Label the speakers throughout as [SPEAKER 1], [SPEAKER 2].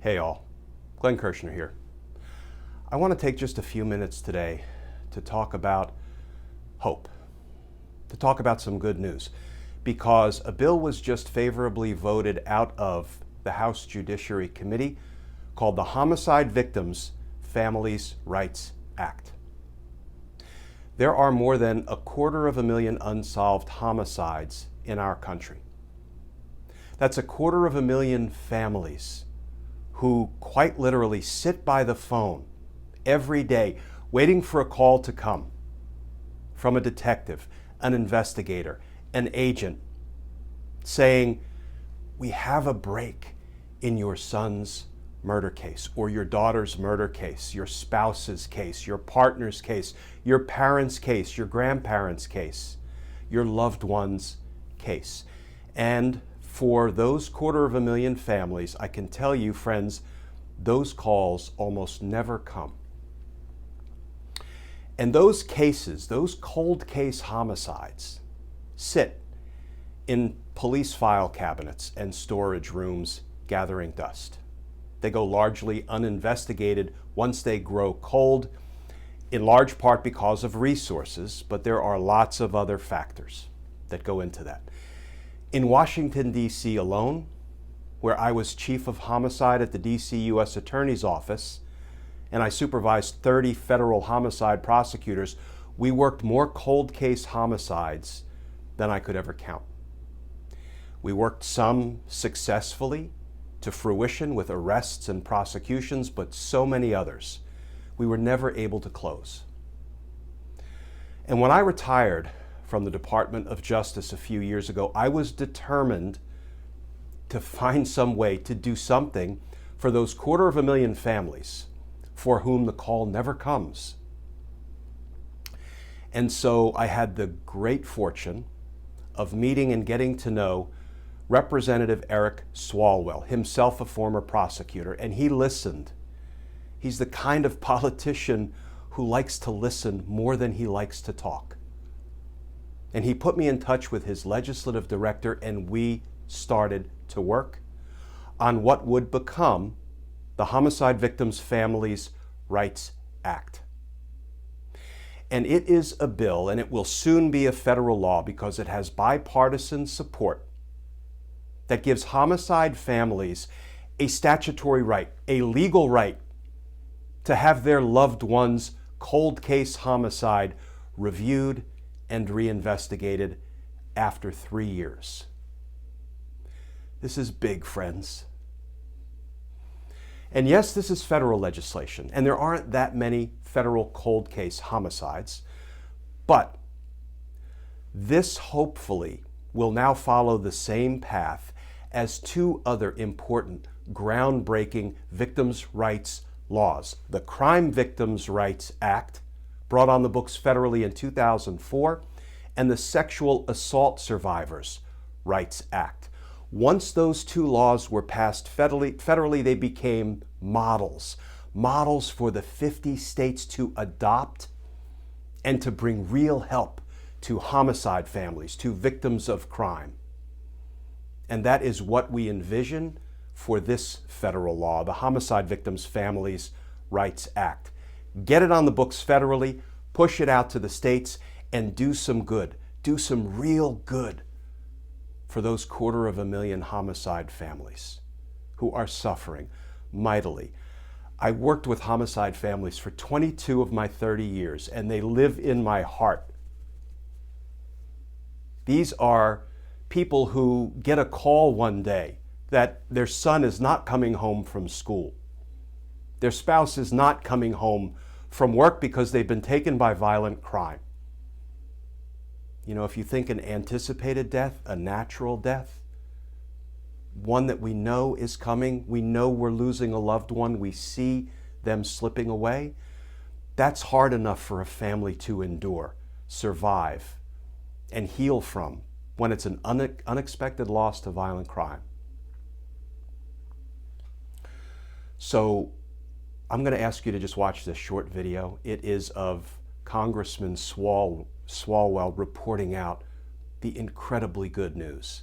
[SPEAKER 1] Hey all, Glenn Kirshner here. I want to take just a few minutes today to talk about hope, to talk about some good news, because a bill was just favorably voted out of the House Judiciary Committee called the Homicide Victims' Families' Rights Act. There are more than 250,000 unsolved homicides in our country. That's 250,000 families who quite literally sit by the phone every day waiting for a call to come from a detective, an investigator, an agent, saying, "We have a break in your son's murder case, or your daughter's murder case, your spouse's case, your partner's case, your parents' case, your grandparents' case, your loved one's case." And for those 250,000 families, I can tell you, friends, those calls almost never come. And those cases, those cold case homicides, sit in police file cabinets and storage rooms gathering dust. They go largely uninvestigated once they grow cold, in large part because of resources, but there are lots of other factors that go into that. In Washington, D.C. alone, where I was chief of homicide at the D.C. U.S. Attorney's Office, and I supervised 30 federal homicide prosecutors, we worked more cold case homicides than I could ever count. We worked some successfully to fruition with arrests and prosecutions, but so many others we were never able to close. And when I retired from the Department of Justice a few years ago, I was determined to find some way to do something for those 250,000 families for whom the call never comes. And so I had the great fortune of meeting and getting to know Representative Eric Swalwell, himself a former prosecutor, and he listened. He's the kind of politician who likes to listen more than he likes to talk. And he put me in touch with his legislative director, and we started to work on what would become the Homicide Victims' Families' Rights Act. And it is a bill, and it will soon be a federal law because it has bipartisan support, that gives homicide families a statutory right, a legal right, to have their loved one's cold case homicide reviewed and reinvestigated after 3 years. This is big, friends. And yes, this is federal legislation, and there aren't that many federal cold case homicides, but this hopefully will now follow the same path as two other important, groundbreaking victims' rights laws: the Crime Victims' Rights Act, brought on the books federally in 2004, and the Sexual Assault Survivors' Rights Act. Once those two laws were passed federally, they became models for the 50 states to adopt and to bring real help to homicide families, to victims of crime. And that is what we envision for this federal law, the Homicide Victims' Families' Rights Act. Get it on the books federally, push it out to the states, and do some good, do some real good for those 250,000 homicide families who are suffering mightily. I worked with homicide families for 22 of my 30 years, and they live in my heart. These are people who get a call one day that their son is not coming home from school. Their spouse is not coming home from work because they've been taken by violent crime. You know, if you think an anticipated death, a natural death, one that we know is coming, we know we're losing a loved one, we see them slipping away, that's hard enough for a family to endure, survive, and heal from when it's an unexpected loss to violent crime. So I'm going to ask you to just watch this short video. It is of Congressman Swalwell reporting out the incredibly good news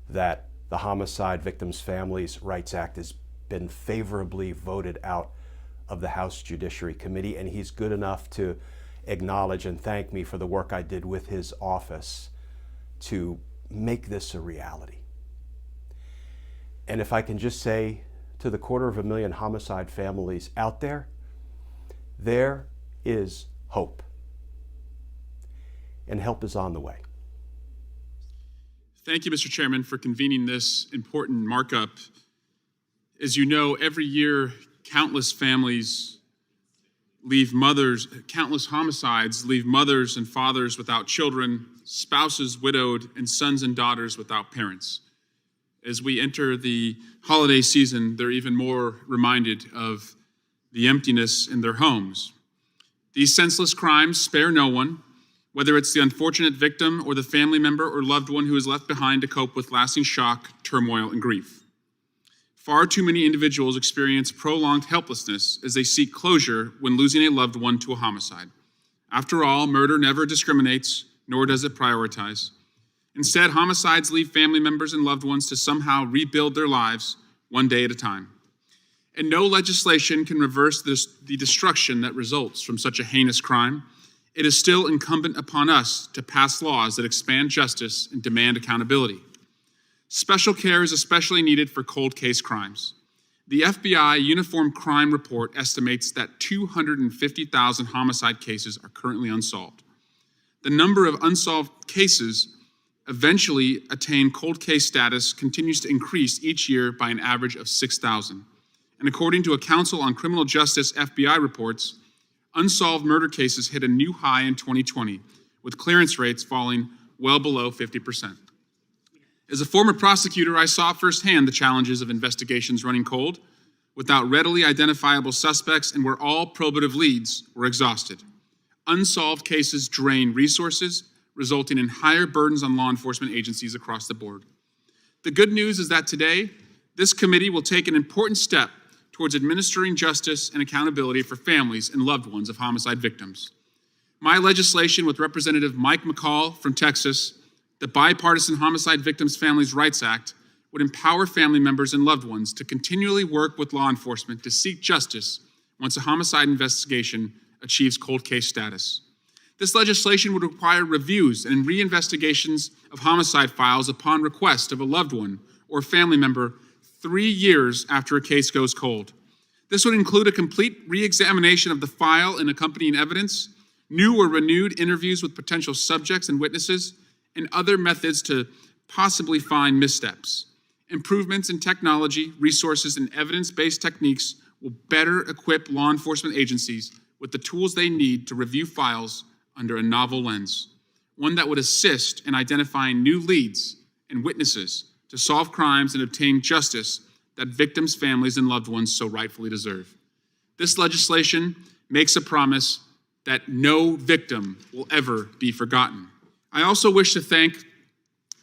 [SPEAKER 1] that the Homicide Victims' Families' Rights Act is been favorably voted out of the House Judiciary Committee, and he's good enough to acknowledge and thank me for the work I did with his office to make this a reality. And if I can just say to the 250,000 homicide families out there, there is hope. And help is on the way.
[SPEAKER 2] Thank you, Mr. Chairman, for convening this important markup. As you know, every year, countless families leave mothers, countless homicides leave mothers and fathers without children, spouses widowed, and sons and daughters without parents. As we enter the holiday season, they're even more reminded of the emptiness in their homes. These senseless crimes spare no one, whether it's the unfortunate victim or the family member or loved one who is left behind to cope with lasting shock, turmoil, and grief. Far too many individuals experience prolonged helplessness as they seek closure when losing a loved one to a homicide. After all, murder never discriminates, nor does it prioritize. Instead, homicides leave family members and loved ones to somehow rebuild their lives one day at a time. And no legislation can reverse the destruction that results from such a heinous crime. It is still incumbent upon us to pass laws that expand justice and demand accountability. Special care is especially needed for cold case crimes. The FBI Uniform Crime Report estimates that 250,000 homicide cases are currently unsolved. The number of unsolved cases eventually attain cold case status continues to increase each year by an average of 6,000. And according to a Council on Criminal Justice FBI reports, unsolved murder cases hit a new high in 2020, with clearance rates falling well below 50%. As a former prosecutor, I saw firsthand the challenges of investigations running cold, without readily identifiable suspects and where all probative leads were exhausted. Unsolved cases drain resources, resulting in higher burdens on law enforcement agencies across the board. The good news is that today, this committee will take an important step towards administering justice and accountability for families and loved ones of homicide victims. My legislation with Representative Mike McCall from Texas, the Bipartisan Homicide Victims Families' Rights Act, would empower family members and loved ones to continually work with law enforcement to seek justice once a homicide investigation achieves cold case status. This legislation would require reviews and reinvestigations of homicide files upon request of a loved one or family member 3 years after a case goes cold. This would include a complete re-examination of the file and accompanying evidence, new or renewed interviews with potential subjects and witnesses, and other methods to possibly find missteps. Improvements in technology, resources, and evidence-based techniques will better equip law enforcement agencies with the tools they need to review files under a novel lens, one that would assist in identifying new leads and witnesses to solve crimes and obtain justice that victims' families and loved ones so rightfully deserve. This legislation makes a promise that no victim will ever be forgotten. I also wish to thank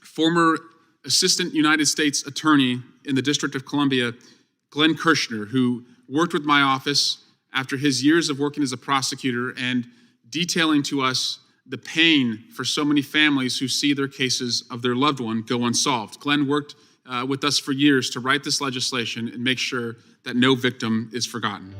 [SPEAKER 2] former Assistant United States Attorney in the District of Columbia, Glenn Kirshner, who worked with my office after his years of working as a prosecutor and detailing to us the pain for so many families who see their cases of their loved one go unsolved. Glenn worked with us for years to write this legislation and make sure that no victim is forgotten.